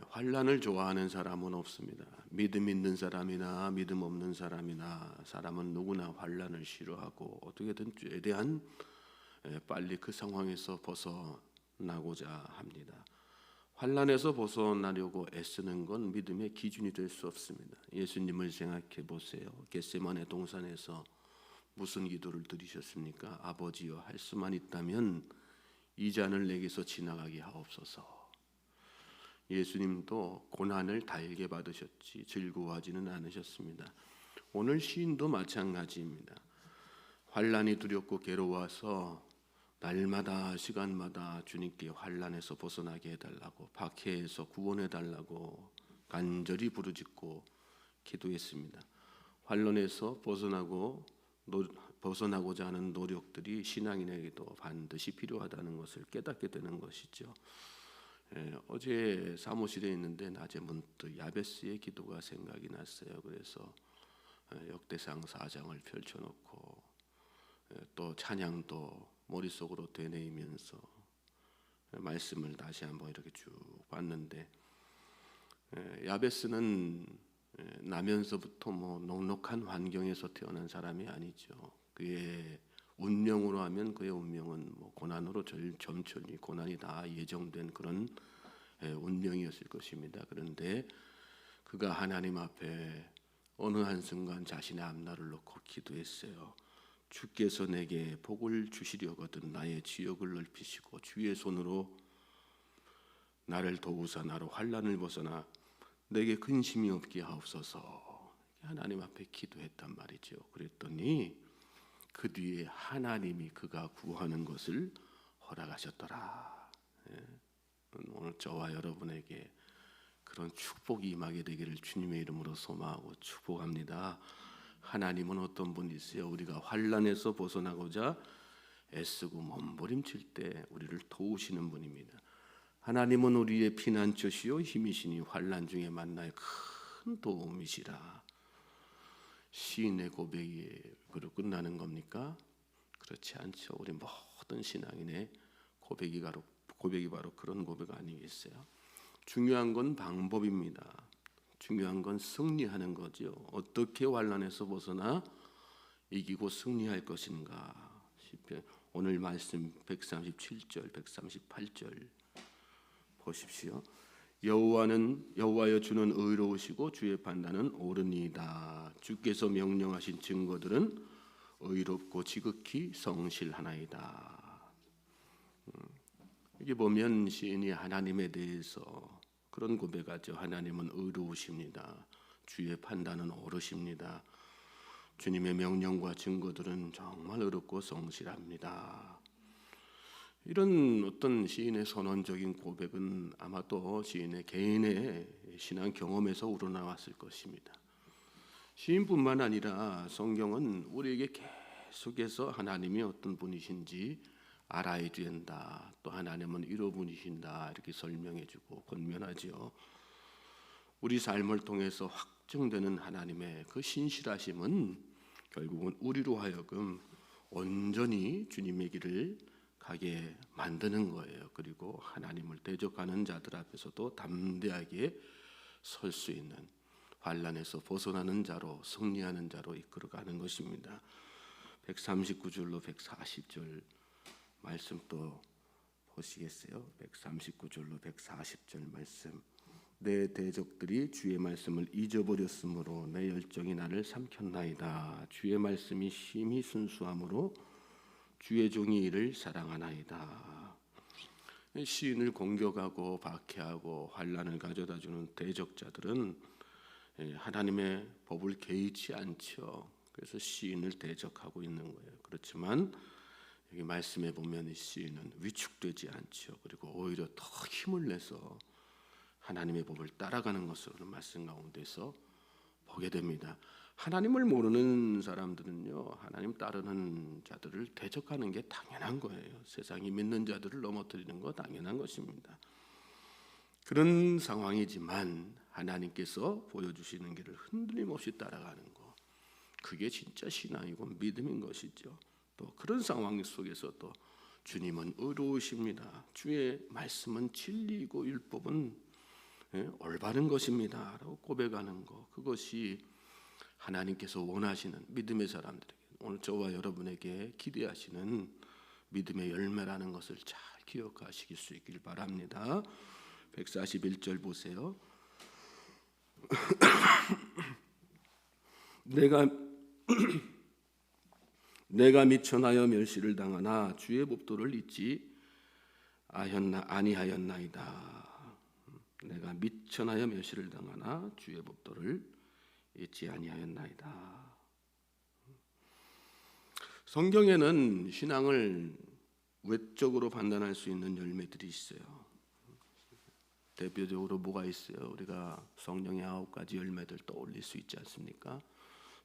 환난을 좋아하는 사람은 없습니다. 믿음 있는 사람이나 믿음 없는 사람은 누구나 환난을 싫어하고 어떻게든 최대한 빨리 그 상황에서 벗어나고자 합니다. 환난에서 벗어나려고 애쓰는 건 믿음의 기준이 될 수 없습니다. 예수님을 생각해 보세요. 겟세마네 동산에서 무슨 기도를 드리셨습니까? 아버지여, 할 수만 있다면 이 잔을 내게서 지나가게 하옵소서. 예수님도 고난을 달게 받으셨지 즐거워하지는 않으셨습니다. 오늘 시인도 마찬가지입니다. 환난이 두렵고 괴로워서 날마다 시간마다 주님께 환난에서 벗어나게 해달라고, 박해에서 구원해달라고 간절히 부르짖고 기도했습니다. 환난에서 벗어나고자 하는 노력들이 신앙인에게도 반드시 필요하다는 것을 깨닫게 되는 것이죠. 어제 사무실에 있는데 낮에 문득 야베스의 기도가 생각이 났어요. 그래서 역대상 4장을 펼쳐놓고 또 찬양도 머릿속으로 되뇌이면서 말씀을 다시 한번 이렇게 쭉 봤는데, 야베스는 나면서부터 넉넉한 환경에서 태어난 사람이 아니죠. 그의 운명으로 하면 그의 운명은 고난으로 점철이 고난이 다 예정된 그런 운명이었을 것입니다. 그런데 그가 하나님 앞에 어느 한순간 자신의 앞날을 놓고 기도했어요. 주께서 내게 복을 주시려거든 나의 지역을 넓히시고 주의 손으로 나를 도우사 나로 환난을 벗어나 내게 근심이 없게 하옵소서. 하나님 앞에 기도했단 말이죠. 그랬더니 그 뒤에 하나님이 그가 구하는 것을 허락하셨더라. 오늘 저와 여러분에게 그런 축복이 임하게 되기를 주님의 이름으로 소망하고 축복합니다. 하나님은 어떤 분이세요? 우리가 환난에서 벗어나고자 애쓰고 몸부림칠 때 우리를 도우시는 분입니다. 하나님은 우리의 피난처시요 힘이시니 환난 중에 만나의 큰 도움이시라. 시인의 고백이 그로 끝나는 겁니까? 그렇지 않죠. 우리 모든 신앙인의 고백이 바로 그런 고백 아니겠어요? 중요한 건 방법입니다. 중요한 건 승리하는 거죠. 어떻게 환난에서 벗어나 이기고 승리할 것인가? 오늘 말씀 137절, 138절 보십시오. 여호와여 주는 의로우시고 주의 판단은 옳으니이다. 주께서 명령하신 증거들은 의롭고 지극히 성실하나이다. 여기 보면 시인이 하나님에 대해서 그런 고백하죠. 하나님은 의로우십니다. 주의 판단은 옳으십니다. 주님의 명령과 증거들은 정말 의롭고 성실합니다. 이런 어떤 시인의 선언적인 고백은 아마도 시인의 개인의 신앙 경험에서 우러나왔을 것입니다. 시인뿐만 아니라 성경은 우리에게 계속해서 하나님이 어떤 분이신지 알아야 된다. 또 하나님은 이런 분이신다. 이렇게 설명해주고 권면하지요. 우리 삶을 통해서 확증되는 하나님의 그 신실하심은 결국은 우리로 하여금 온전히 주님의 길을 가게 만드는 거예요. 그리고 하나님을 대적하는 자들 앞에서도 담대하게 설 수 있는, 환난에서 벗어나는 자로, 승리하는 자로 이끌어가는 것입니다. 139절로 140절 말씀 또 보시겠어요? 139절로 140절 말씀. 내 대적들이 주의 말씀을 잊어버렸으므로 내 열정이 나를 삼켰나이다. 주의 말씀이 심히 순수함으로 주의 종이 이를 사랑하나이다. 시인을 공격하고 박해하고 환난을 가져다주는 대적자들은 하나님의 법을 개의치 않죠. 그래서 시인을 대적하고 있는 거예요. 그렇지만 여기 말씀에 보면 이 시인은 위축되지 않죠. 그리고 오히려 더 힘을 내서 하나님의 법을 따라가는 것을 말씀 가운데서 보게 됩니다. 하나님을 모르는 사람들은요, 하나님 따르는 자들을 대적하는 게 당연한 거예요. 세상이 믿는 자들을 넘어뜨리는 거 당연한 것입니다. 그런 상황이지만 하나님께서 보여주시는 길을 흔들림 없이 따라가는 거, 그게 진짜 신앙이고 믿음인 것이죠. 또 그런 상황 속에서 또 주님은 의로우십니다. 주의 말씀은 진리이고 율법은 올바른 것입니다 라고 고백하는 것, 그것이 하나님께서 원하시는 믿음의 사람들에게, 오늘 저와 여러분에게 기대하시는 믿음의 열매라는 것을 잘 기억하실 수 있길 바랍니다. 141절 보세요. 내가 미천하여 멸시를 당하나 주의 법도를 잊지 아니하였나이다. 내가 미천하여 멸시를 당하나 주의 법도를 잊지 아니하였나이다. 성경에는 신앙을 외적으로 판단할 수 있는 열매들이 있어요. 대표적으로 뭐가 있어요? 우리가 성령의 9가지 열매들 떠올릴 수 있지 않습니까?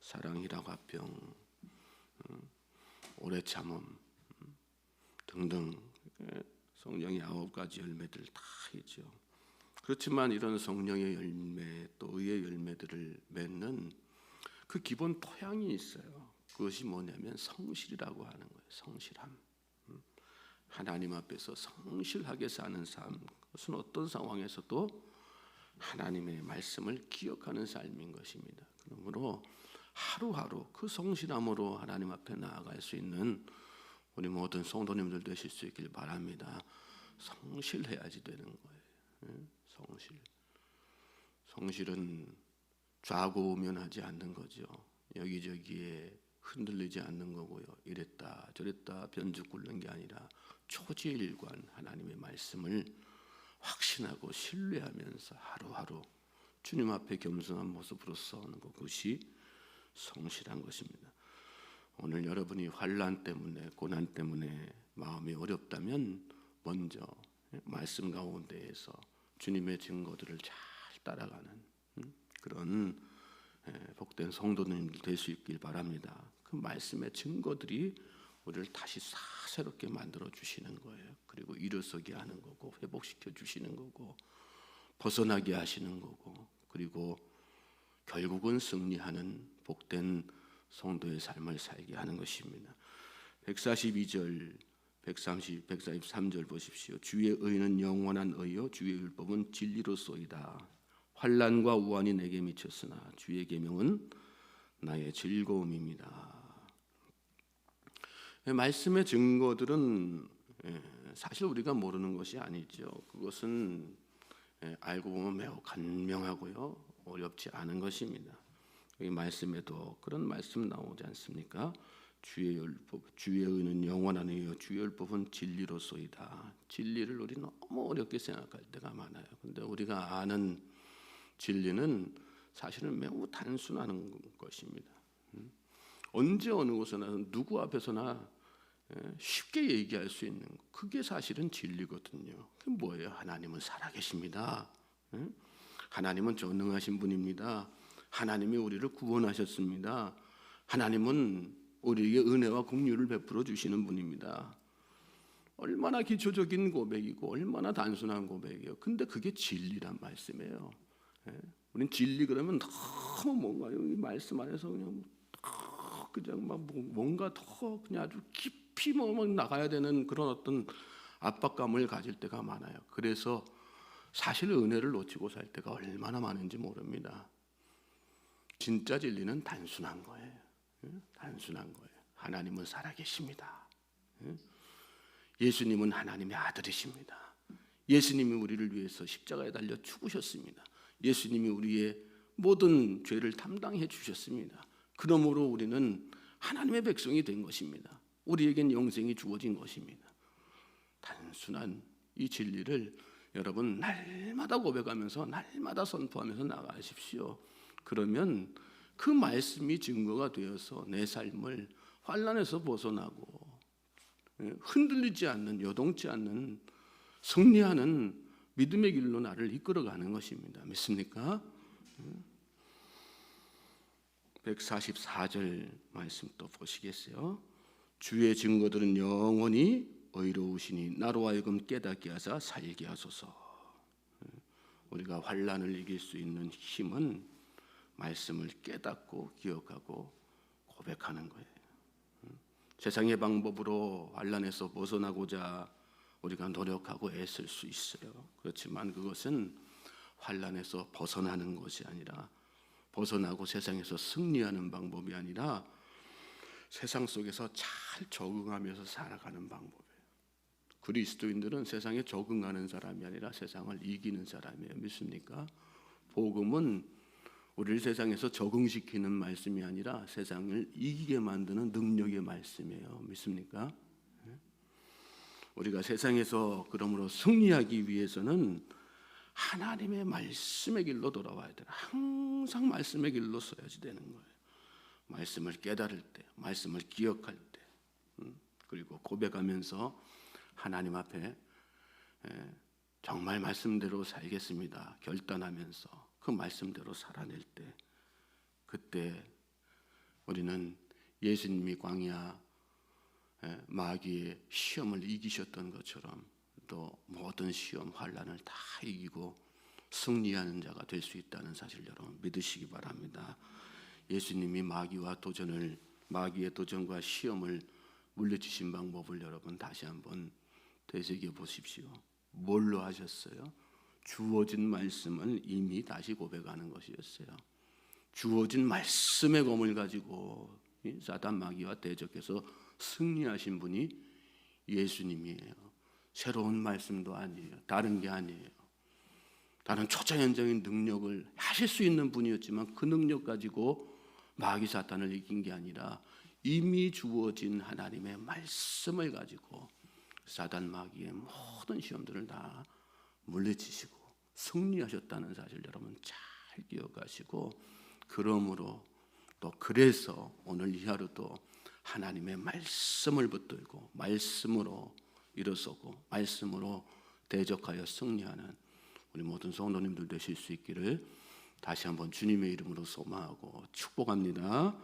사랑, 희락, 화평, 오래 참음 등등, 성령의 9가지 열매들 다 있죠. 그렇지만 이런 성령의 열매 또 의의 열매들을 맺는 그 기본 토양이 있어요. 그것이 뭐냐면 성실이라고 하는 거예요. 성실함. 하나님 앞에서 성실하게 사는 삶, 그것은 어떤 상황에서도 하나님의 말씀을 기억하는 삶인 것입니다. 그러므로 하루하루 그 성실함으로 하나님 앞에 나아갈 수 있는 우리 모든 성도님들 되실 수 있길 바랍니다. 성실해야지 되는 거예요. 성실은 좌고우면하지 않는 거죠. 여기저기에 흔들리지 않는 거고요. 이랬다 저랬다 변죽 굴는 게 아니라 초지일관 하나님의 말씀을 확신하고 신뢰하면서 하루하루 주님 앞에 겸손한 모습으로 서는 것, 그것이 성실한 것입니다. 오늘 여러분이 환난 때문에 고난 때문에 마음이 어렵다면 먼저 말씀 가운데에서 주님의 증거들을 잘 따라가는 그런 복된 성도님 될 수 있길 바랍니다. 그 말씀의 증거들이 우리를 다시 새롭게 만들어 주시는 거예요. 그리고 일어서게 하는 거고, 회복시켜 주시는 거고, 벗어나게 하시는 거고, 그리고 결국은 승리하는 복된 성도의 삶을 살게 하는 것입니다. 142절, 143절 보십시오. 주의 의는 영원한 의요 주의 율법은 진리로소이다. 환난과 우환이 내게 미쳤으나 주의 계명은 나의 즐거움입니다. 말씀의 증거들은 사실 우리가 모르는 것이 아니죠. 그것은 알고 보면 매우 간명하고요, 어렵지 않은 것입니다. 여기 말씀에도 그런 말씀 나오지 않습니까? 주의 율법, 주의 의는 영원한 의요 주의 율법은 진리로소이다. 진리를 우리 너무 어렵게 생각할 때가 많아요. 근데 우리가 아는 진리는 사실은 매우 단순한 것입니다. 언제 어느 곳에나 누구 앞에서나 쉽게 얘기할 수 있는, 그게 사실은 진리거든요. 그게 뭐예요? 하나님은 살아계십니다. 하나님은 전능하신 분입니다. 하나님이 우리를 구원하셨습니다. 하나님은 우리에게 은혜와 긍휼을 베풀어 주시는 분입니다. 얼마나 기초적인 고백이고 얼마나 단순한 고백이에요. 근데 그게 진리란 말씀이에요. 우린 진리 그러면 너무 뭔가 이 말씀 안에서 그냥 막 뭔가 더 그냥 아주 깊이 나가야 되는 그런 어떤 압박감을 가질 때가 많아요. 그래서 사실 은혜를 놓치고 살 때가 얼마나 많은지 모릅니다. 진짜 진리는 단순한 거예요. 단순한 거예요. 하나님은 살아계십니다. 예수님은 하나님의 아들이십니다. 예수님이 우리를 위해서 십자가에 달려 죽으셨습니다. 예수님이 우리의 모든 죄를 담당해 주셨습니다. 그러므로 우리는 하나님의 백성이 된 것입니다. 우리에겐 영생이 주어진 것입니다. 단순한 이 진리를 여러분 날마다 고백하면서 날마다 선포하면서 나가십시오. 그러면 그 말씀이 증거가 되어서 내 삶을 환난에서 벗어나고 흔들리지 않는, 요동치 않는 승리하는 믿음의 길로 나를 이끌어가는 것입니다. 믿습니까? 144절 말씀 또 보시겠어요? 주의 증거들은 영원히 의로우시니 나로 하여금 깨닫게 하사 살게 하소서. 우리가 환난을 이길 수 있는 힘은 말씀을 깨닫고 기억하고 고백하는 거예요. 세상의 방법으로 환난에서 벗어나고자 우리가 노력하고 애쓸 수 있어요. 그렇지만 그것은 환난에서 벗어나는 것이 아니라, 벗어나고 세상에서 승리하는 방법이 아니라 세상 속에서 잘 적응하면서 살아가는 방법이에요. 그리스도인들은 세상에 적응하는 사람이 아니라 세상을 이기는 사람이에요. 믿습니까? 복음은 우리를 세상에서 적응시키는 말씀이 아니라 세상을 이기게 만드는 능력의 말씀이에요. 믿습니까? 우리가 세상에서 그러므로 승리하기 위해서는 하나님의 말씀의 길로 돌아와야 돼요. 항상 말씀의 길로 서야지 되는 거예요. 말씀을 깨달을 때, 말씀을 기억할 때, 그리고 고백하면서 하나님 앞에 정말 말씀대로 살겠습니다 결단하면서 그 말씀대로 살아낼 때, 그때 우리는 예수님이 광야 마귀의 시험을 이기셨던 것처럼 또 모든 시험 환난을 다 이기고 승리하는 자가 될 수 있다는 사실 여러분 믿으시기 바랍니다. 예수님이 마귀의 도전과 시험을 물리치신 방법을 여러분 다시 한번 되새겨 보십시오. 뭘로 하셨어요? 주어진 말씀을 이미 다시 고백하는 것이었어요. 주어진 말씀의 검을 가지고 사단 마귀와 대적해서 승리하신 분이 예수님이에요. 새로운 말씀도 아니에요. 다른 게 아니에요. 다른 초자연적인 능력을 하실 수 있는 분이었지만 그 능력 가지고 마귀 사탄을 이긴 게 아니라 이미 주어진 하나님의 말씀을 가지고 사단 마귀의 모든 시험들을 다 물리치시고 승리하셨다는 사실 여러분 잘 기억하시고, 그러므로 또 그래서 오늘 이 하루도 하나님의 말씀을 붙들고 말씀으로 일어서고 말씀으로 대적하여 승리하는 우리 모든 성도님들 되실 수 있기를 다시 한번 주님의 이름으로 소망하고 축복합니다.